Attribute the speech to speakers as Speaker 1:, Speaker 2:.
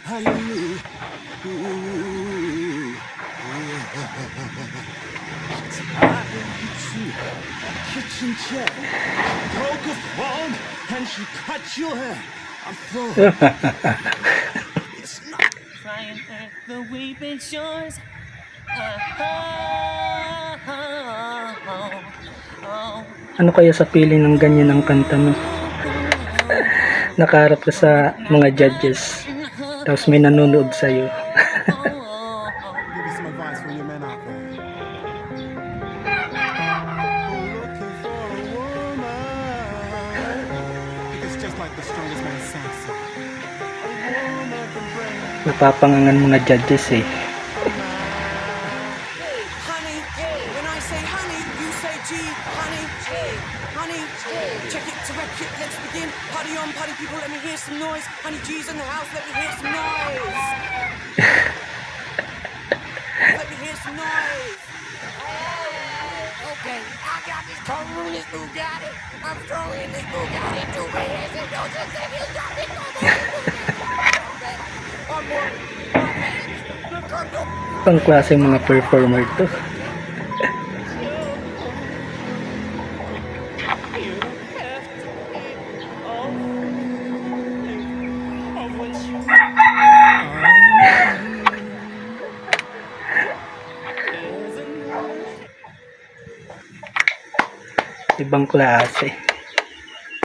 Speaker 1: Hallelujah. I get you a kitchen chair. Broke a phone and she cut your hair. I'm full. It's not crying at the weeping shores.
Speaker 2: Ano kaya sa feeling ng ganyan ang kanta mo? Nakaharap ka sa mga judges, tapos may nanonood sa'yo.
Speaker 1: Give you some advice for your men out there. Looking for a woman. It's just like the strongest man Samson. A woman can bring
Speaker 2: Napapangangan mga judges eh.
Speaker 3: Honey, when I say honey, you say G, honey, honey, check it to wreck it, let's begin. Party on, party people, let me hear some noise. Honey G's in the house, let me hear some noise. Let me hear some noise.
Speaker 4: Okay, I got this cover in this Bugatti. I'm strong in this Bugatti. 2 hands and don't just say you got it. One more.
Speaker 2: Pang klase mga performer to. Ibang klase.